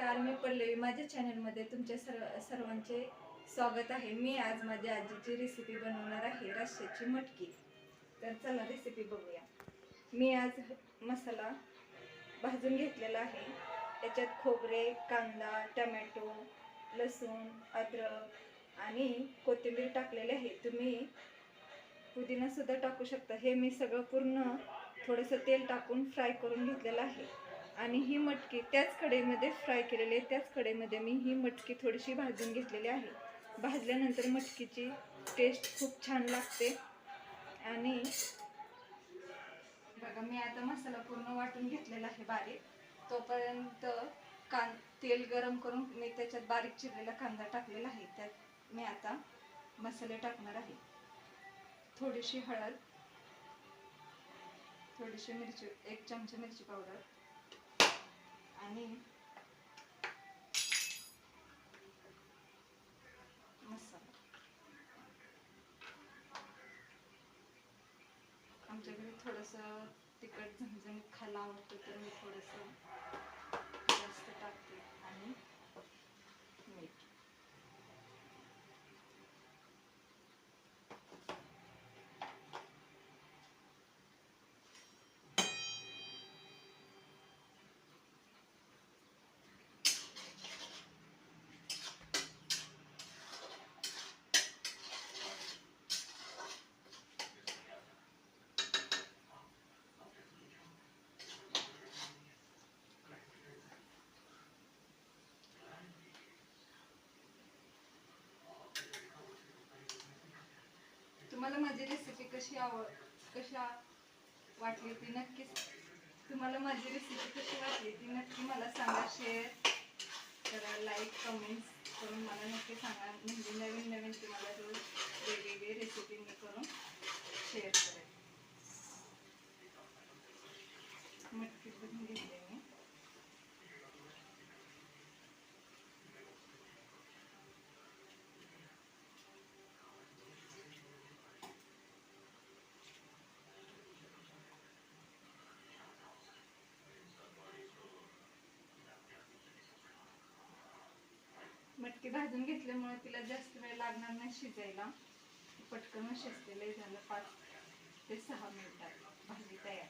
नमस्कार, मी पल्लवी. माझ्या चॅनलमध्ये तुमच्या सर्वांचे स्वागत आहे. मी आज माझ्या आजीची रेसिपी बनवणार आहे, रश्श्याची मटकी. तर चला रेसिपी बघूया. मी आज मसाला भाजून घेतलेला आहे. त्याच्यात खोबरे, कांदा, टमॅटो, लसूण, अद्रक आणि कोथिंबीर टाकलेले आहे. तुम्ही पुदिना सुद्धा टाकू शकता. हे मी सगळं पूर्ण थोडंसं तेल टाकून फ्राय करून घेतलेलं आहे. आणि ही मटकी त्याच कढईमध्ये फ्राय केलेली आहे. त्याच कढईमध्ये मी ही मटकी थोडीशी भाजून घेतलेली आहे. भाजल्यानंतर मटकीची टेस्ट खूप छान लागते. आणि बघा, मी आता मसाला पूर्ण वाटून घेतलेला आहे बारीक. तोपर्यंत तेल गरम करून मी त्याच्यात बारीक चिरलेला कांदा टाकलेला आहे. त्यात मी आता मसाले टाकणार आहे. थोडीशी हळद, थोडीशी मिरची, 1 चमचा मिरची पावडर आणि मसाला. आमच्या घरी थोडंसं तिखट झणझणीत खायला आवडतं, तर मी थोडंसं जास्त टाकते. आणि मीठ. तुम्हाला माझी रेसिपी कशी वाटली ती नक्कीच तुम्हाला माझी रेसिपी कशी वाटली ती नक्की मला सांगा. शेअर करा, लाईक, कमेंट्स करून मला नक्की सांगा. म्हणजे नवीन नवीन तुम्हाला रोज वेगवेगळी रेसिपी मी करून शेअर करेन. मटकी बनवून घेतली मी. मटकी भाजून घेतल्यामुळे तिला जास्त वेळ लागणार नाही शिजायला. पटकन शिजते. लय झालं 5 ते 6 मिनिटात भाजी तयार.